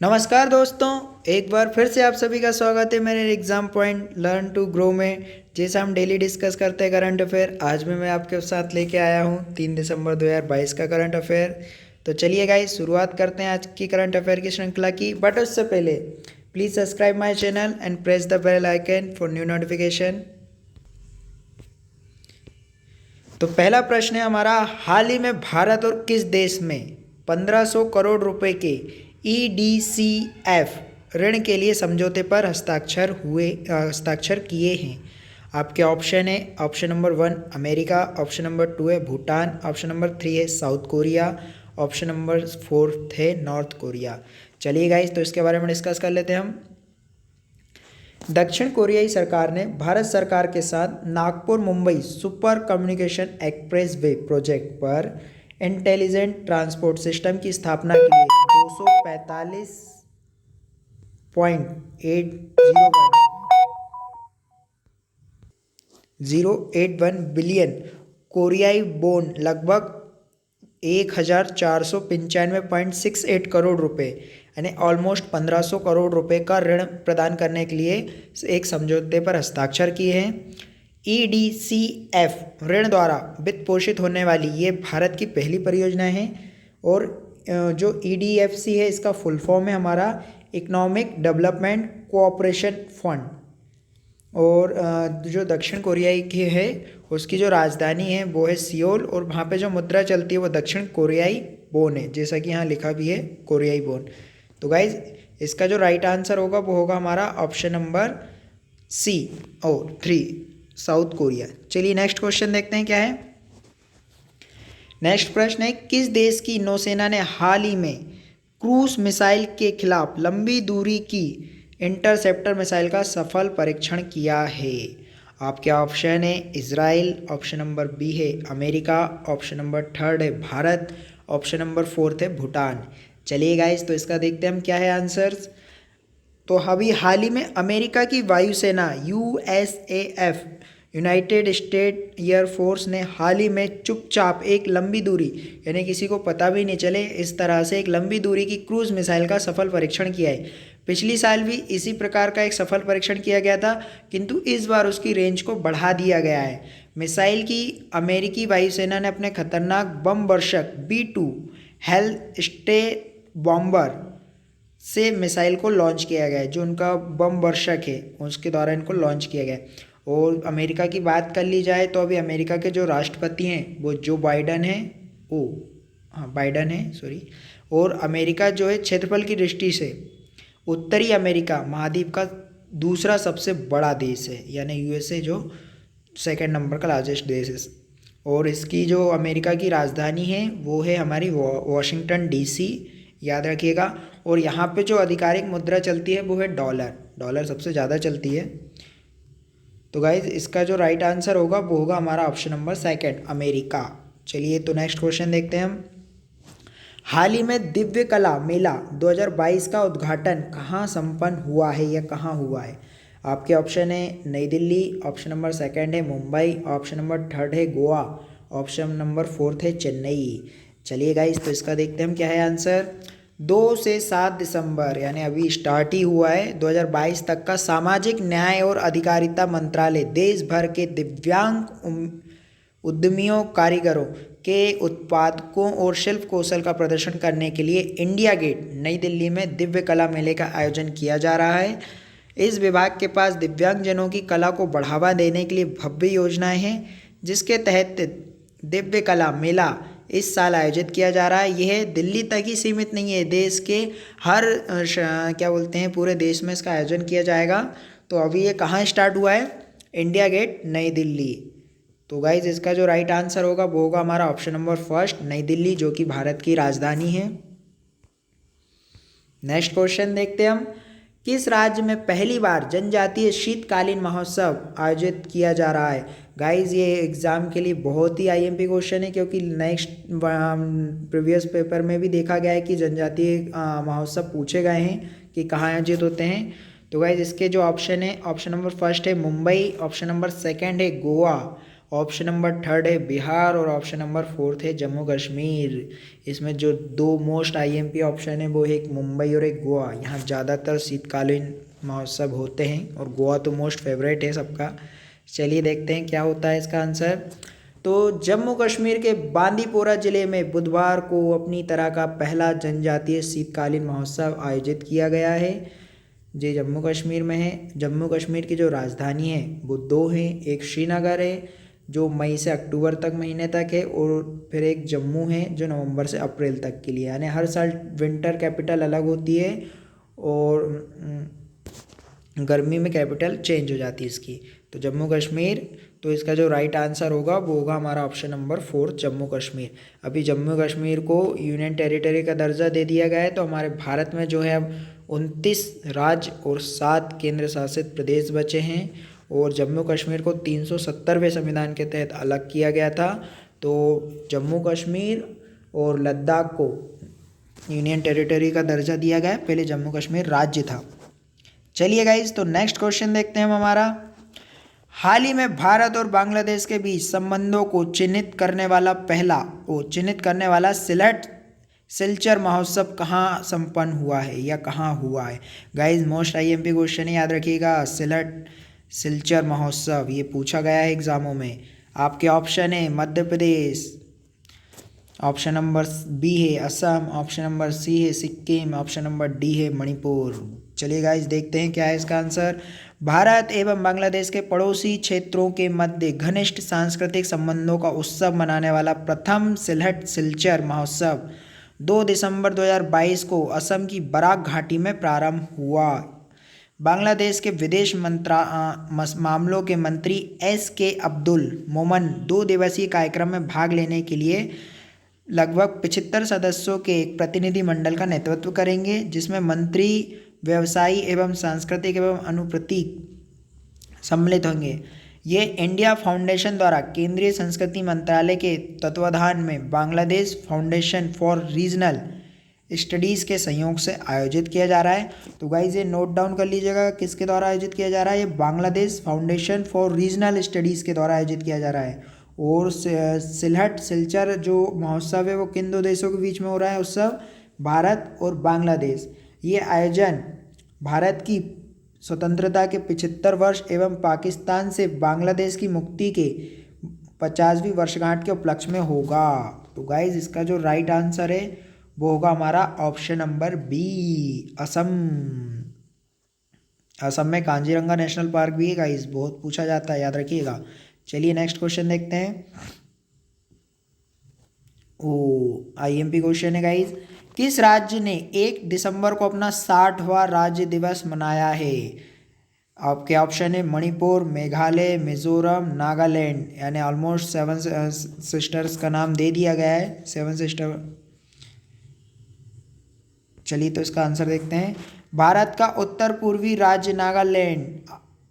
नमस्कार दोस्तों, एक बार फिर से आप सभी का स्वागत है मेरे exam point learn to grow में। जैसा हम डेली डिस्कस करते हैं करंट अफेयर, आज भी मैं आपके साथ लेके आया हूँ 3 दिसंबर 2022 का करंट अफेयर। तो चलिए गाइस, शुरुआत करते हैं आज की करंट अफेयर की श्रृंखला की। बट उससे पहले please subscribe my channel and press the bell icon for new notification. तो पहला प्रश्न है हमारा, हाल ही में भारत और किस देश में 1500 करोड़ रुपए के EDCF ऋण के लिए समझौते पर हस्ताक्षर किए हैं। आपके ऑप्शन है, option number 1 America, option number 2 है भूटान, ऑप्शन नंबर 3 है साउथ कोरिया, ऑप्शन नंबर 4 है नॉर्थ कोरिया। चलिए गाइस, तो इसके बारे में डिस्कस कर लेते हैं हम। दक्षिण कोरियाई सरकार ने भारत सरकार के साथ Nagpur Mumbai super communication express way project पर इंटेलिजेंट ट्रांसपोर्ट सिस्टम की स्थापना के लिए 245.801 बिलियन कोरियाई वोन लगभग 1495.68 करोड़ रुपए यानी ऑलमोस्ट 1500 करोड़ रुपए का ऋण प्रदान करने के लिए एक समझौते पर हस्ताक्षर किए हैं। EDCF ऋण द्वारा वित्त पोषित होने वाली ये भारत की पहली परियोजना है। और जो EDFC है, इसका फुल फॉर्म है हमारा इकोनॉमिक डेवलपमेंट कोऑपरेशन फंड। और जो दक्षिण कोरियाई की है, उसकी जो राजधानी है वो है सियोल, और वहाँ पे जो मुद्रा चलती है वो दक्षिण कोरियाई वोन है, जैसा कि यहाँ लिखा भी है कोरियाई वोन। तो गाइज, इसका जो राइट आंसर होगा वो होगा हमारा ऑप्शन नंबर C और 3 साउथ कोरिया। चलिए नेक्स्ट क्वेश्चन देखते हैं क्या है। नेक्स्ट प्रश्न है, किस देश की नौसेना ने हाल ही में क्रूज मिसाइल के खिलाफ लंबी दूरी की इंटरसेप्टर मिसाइल का सफल परीक्षण किया है। आपके ऑप्शन है इजराइल, ऑप्शन नंबर B है अमेरिका, ऑप्शन नंबर 3 है भारत, ऑप्शन नंबर 4 है भूटान। चलिए गाइस, तो इसका देखते हैं हम क्या है आंसर्स। तो अभी हाल ही में अमेरिका की वायुसेना USAF यूनाइटेड स्टेट एयरफोर्स ने हाल ही में चुपचाप एक लंबी दूरी यानी किसी को पता भी नहीं चले इस तरह से एक लंबी दूरी की क्रूज मिसाइल का सफल परीक्षण किया है। पिछली साल भी इसी प्रकार का एक सफल परीक्षण किया गया था, किंतु इस बार उसकी रेंज को बढ़ा दिया गया है। मिसाइल की अमेरिकी वायुसेना ने अपने खतरनाक बम वर्षक B-2 हेल स्टे बॉम्बर से मिसाइल को लॉन्च किया गया है। जो उनका बम वर्षक है उसके द्वारा इनको लॉन्च किया गया है। और अमेरिका की बात कर ली जाए तो अभी अमेरिका के जो राष्ट्रपति हैं वो जो बाइडन है, बाइडन है सॉरी। और अमेरिका जो है क्षेत्रफल की दृष्टि से उत्तरी अमेरिका महाद्वीप का दूसरा सबसे बड़ा देश है, यानी USA जो सेकंड नंबर का लार्जेस्ट देश है। और इसकी जो अमेरिका की राजधानी है वो है हमारी वॉशिंगटन DC, याद रखिएगा। और यहाँ पे जो आधिकारिक मुद्रा चलती है वो है डॉलर सबसे ज़्यादा चलती है। तो गाइज, इसका जो राइट आंसर होगा वो होगा हमारा ऑप्शन नंबर 2 अमेरिका। चलिए, तो नेक्स्ट क्वेश्चन देखते हैं हम। हाल ही में दिव्य कला मेला 2022 का उद्घाटन कहाँ संपन्न हुआ है या कहाँ हुआ है। आपके ऑप्शन है नई दिल्ली, ऑप्शन नंबर 2 है मुंबई, ऑप्शन नंबर 3 है गोवा, ऑप्शन नंबर 4 है चेन्नई। चलिए गाइस, तो इसका देखते हैं हम क्या है आंसर। 2 से 7 दिसंबर यानी अभी स्टार्ट ही हुआ है 2022 तक का सामाजिक न्याय और अधिकारिता मंत्रालय देश भर के दिव्यांग उद्यमियों कारीगरों के उत्पादकों और शिल्प कौशल का प्रदर्शन करने के लिए इंडिया गेट नई दिल्ली में दिव्य कला मेले का आयोजन किया जा रहा है। इस विभाग के पास दिव्यांगजनों की कला को बढ़ावा देने के लिए भव्य योजनाएं हैं, जिसके तहत दिव्य कला मेला इस साल आयोजित किया जा रहा है। यह दिल्ली तक ही सीमित नहीं है, देश के हर पूरे देश में इसका आयोजन किया जाएगा। तो अभी ये कहाँ स्टार्ट हुआ है, इंडिया गेट नई दिल्ली। तो गाइज, इसका जो राइट आंसर होगा वो होगा हमारा ऑप्शन नंबर 1 नई दिल्ली, जो कि भारत की राजधानी है। नेक्स्ट क्वेश्चन देखते हैं हम। किस राज्य में पहली बार जनजातीय शीतकालीन महोत्सव आयोजित किया जा रहा है। गाइज, ये एग्जाम के लिए बहुत ही IMP क्वेश्चन है, क्योंकि नेक्स्ट प्रीवियस पेपर में भी देखा गया है कि जनजातीय महोत्सव पूछे गए हैं कि कहाँ आयोजित होते हैं। तो गाइज, इसके जो ऑप्शन है, ऑप्शन नंबर 1 है मुंबई, ऑप्शन नंबर 2 है गोवा, ऑप्शन नंबर थर्ड है बिहार और ऑप्शन नंबर फोर्थ है जम्मू कश्मीर। इसमें जो दो मोस्ट आईएमपी ऑप्शन है वो है एक मुंबई और एक गोवा। यहाँ ज़्यादातर शीतकालीन महोत्सव होते हैं और गोवा तो मोस्ट फेवरेट है सबका। चलिए देखते हैं क्या होता है इसका आंसर। तो जम्मू कश्मीर के बांदीपोरा जिले में बुधवार को अपनी तरह का पहला जनजातीय शीतकालीन महोत्सव आयोजित किया गया है। जो जम्मू कश्मीर में है। जम्मू कश्मीर की जो राजधानी है वो दो हैं, एक श्रीनगर है जो मई से अक्टूबर तक महीने तक है, और फिर एक जम्मू है जो नवंबर से अप्रैल तक के लिए। यानी हर साल विंटर कैपिटल अलग होती है और गर्मी में कैपिटल चेंज हो जाती है इसकी। तो जम्मू कश्मीर, तो इसका जो राइट आंसर होगा वो होगा हमारा option number fourth Jammu Kashmir. अभी जम्मू कश्मीर को यूनियन टेरिटरी का दर्जा दे दिया गया है। तो हमारे भारत में जो है अब 29 राज्य और 7 केंद्र शासित प्रदेश बचे हैं और जम्मू कश्मीर को 370वें संविधान के तहत अलग किया गया था। तो जम्मू कश्मीर और लद्दाख को यूनियन टेरिटरी का दर्जा दिया गया है, पहले जम्मू कश्मीर राज्य था। चलिए गाइज, तो नेक्स्ट क्वेश्चन देखते हैं हम हमारा। हाल ही में भारत और बांग्लादेश के बीच संबंधों को चिन्हित करने वाला सिलचर महोत्सव कहाँ संपन्न हुआ है या कहाँ हुआ है। गाइज मोस्ट आईएमपी क्वेश्चन है, याद रखिएगा। सिलचर महोत्सव ये पूछा गया है एग्जामों में। आपके ऑप्शन है Madhya Pradesh, option number B है असम, ऑप्शन नंबर सी है सिक्किम, ऑप्शन नंबर डी है मणिपुर। चलिए गाइज देखते हैं क्या है इसका आंसर। भारत एवं बांग्लादेश के पड़ोसी क्षेत्रों के मध्य घनिष्ठ सांस्कृतिक संबंधों का उत्सव मनाने वाला प्रथम सिलचर महोत्सव 2 दिसंबर 2022 को असम की बराक घाटी में प्रारंभ हुआ। बांग्लादेश के विदेश मामलों के मंत्री SK अब्दुल मोमन 2 दिवसीय कार्यक्रम में भाग लेने के लिए लगभग 75 सदस्यों के एक प्रतिनिधि मंडल का नेतृत्व करेंगे, जिसमें मंत्री, व्यवसायी एवं सांस्कृतिक एवं अनुप्रतीक सम्मिलित होंगे। ये इंडिया फाउंडेशन द्वारा केंद्रीय संस्कृति मंत्रालय के तत्वाधान में Bangladesh foundation for regional studies के सहयोग से आयोजित किया जा रहा है। तो गाइज ये नोट डाउन कर लीजिएगा, किसके द्वारा आयोजित किया जा रहा है। ये Bangladesh foundation for regional studies के द्वारा आयोजित किया जा रहा है। और सिलचर जो महोत्सव है वो किन 2 देशों के बीच में हो रहा है उत्सव, भारत और बांग्लादेश। ये आयोजन भारत की स्वतंत्रता के 75 वर्ष एवं पाकिस्तान से बांग्लादेश की मुक्ति के 50वीं वर्षगांठ के उपलक्ष्य में होगा। तो गाइज इसका जो राइट आंसर है वो होगा हमारा option number B Assam. Assam में कांजीरंगा नेशनल पार्क भी है गाइज, बहुत पूछा जाता है, याद रखिएगा। चलिए नेक्स्ट क्वेश्चन देखते हैं। आईएमपी क्वेश्चन है गाइज। किस राज्य ने 1 दिसंबर को अपना 60वां राज्य दिवस मनाया है। आपके ऑप्शन है मणिपुर, मेघालय, मिजोरम, नागालैंड। यानी ऑलमोस्ट 7 सिस्टर्स का नाम दे दिया गया है, 7 सिस्टर। चलिए तो इसका आंसर देखते हैं। भारत का उत्तर पूर्वी राज्य नागालैंड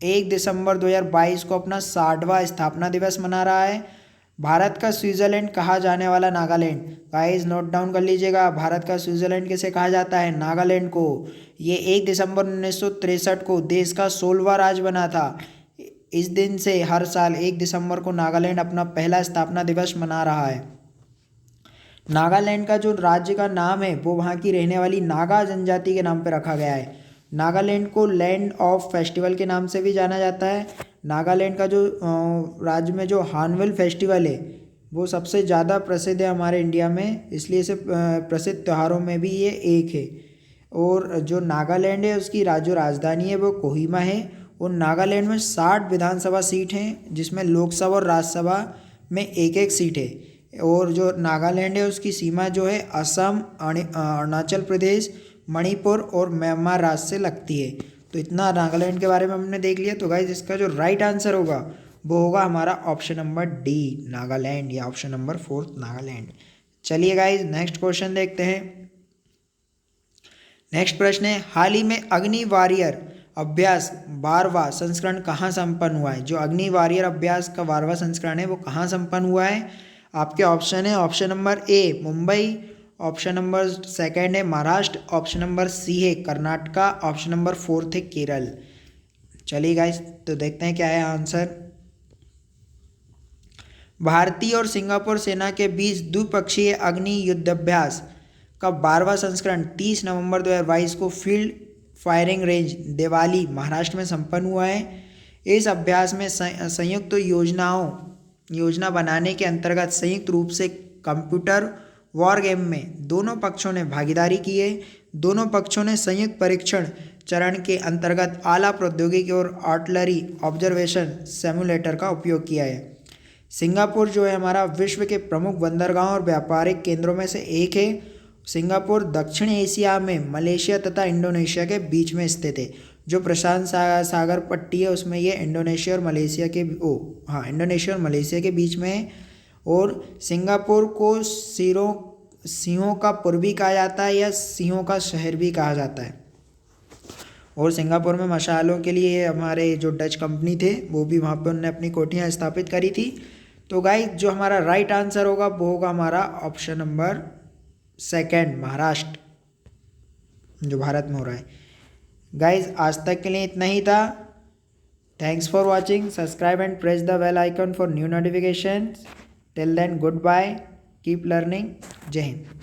1 दिसंबर 2022 को अपना 60वां स्थापना दिवस मना रहा है। भारत का स्विट्जरलैंड कहा जाने वाला नागालैंड, गाइस नोट डाउन कर लीजिएगा। भारत का स्विट्जरलैंड किसे कहा जाता है, नागालैंड को। ये 1 दिसंबर 1963 को देश का 16वां राज्य बना था। इस दिन से हर साल 1 दिसंबर को नागालैंड अपना पहला स्थापना दिवस मना रहा है। नागालैंड का जो राज्य का नाम है वो वहाँ की रहने वाली नागा जनजाति के नाम पर रखा गया है। नागालैंड को लैंड ऑफ फेस्टिवल के नाम से भी जाना जाता है। नागालैंड का जो राज्य में जो हार्नबिल फेस्टिवल है वो सबसे ज़्यादा प्रसिद्ध है हमारे इंडिया में, इसलिए इसे प्रसिद्ध त्योहारों में भी ये एक है। और जो नागालैंड है उसकी जो राजधानी है वो कोहिमा है। और नागालैंड में 60 विधानसभा सीट हैं, जिसमें लोकसभा और राज्यसभा में एक एक सीट है। और जो नागालैंड है उसकी सीमा जो है असम, अरुणाचल प्रदेश, मणिपुर और म्यांमार राज्य से लगती है। तो इतना नागालैंड के बारे में हमने देख लिया। तो गाइज इसका जो राइट आंसर होगा वो होगा हमारा ऑप्शन नंबर डी नागालैंड, या ऑप्शन नंबर 4 नागालैंड। चलिए गाइज नेक्स्ट क्वेश्चन देखते हैं। नेक्स्ट प्रश्न है, हाल ही में अग्नि वॉरियर अभ्यास 12वां संस्करण कहाँ संपन्न हुआ है। जो अग्नि वॉरियर अभ्यास का 12वां संस्करण है वो कहाँ संपन्न हुआ है। आपके ऑप्शन है, option number A Mumbai, option number second है महाराष्ट्र, ऑप्शन नंबर सी है कर्नाटका, ऑप्शन नंबर 4 है केरल। चलिए गाइस तो देखते हैं क्या है आंसर। भारतीय और सिंगापुर सेना के बीच द्विपक्षीय अग्नि युद्धाभ्यास का 12वां संस्करण 30 नवंबर 2022 को field firing range Devali Maharashtra में संपन्न हुआ है। इस अभ्यास में संयुक्त योजना बनाने के अंतर्गत संयुक्त रूप से कंप्यूटर वॉर गेम में दोनों पक्षों ने भागीदारी की है। दोनों पक्षों ने संयुक्त परीक्षण चरण के अंतर्गत आला प्रौद्योगिकी और आर्टिलरी ऑब्जर्वेशन सिमुलेटर का उपयोग किया है। सिंगापुर जो है हमारा विश्व के प्रमुख बंदरगाह और व्यापारिक केंद्रों में से एक है। सिंगापुर दक्षिण एशिया में मलेशिया तथा इंडोनेशिया के बीच में स्थित है। जो प्रशांत सागर पट्टी है उसमें ये इंडोनेशिया और मलेशिया के बीच में है। और सिंगापुर को सिंहों का पुर भी कहा जाता है या सिंहों का शहर भी कहा जाता है। और सिंगापुर में मशालों के लिए हमारे जो डच कंपनी थे वो भी वहाँ पे उन्होंने अपनी कोठियाँ स्थापित करी थी। तो गाइस जो हमारा राइट आंसर होगा वो होगा हमारा ऑप्शन नंबर 2 महाराष्ट्र जो भारत में हो रहा है। गाइस आज तक के लिए इतना ही था। Thanks for watching. Subscribe and press the bell icon for new notifications. Till then goodbye, keep learning. जय हिंद।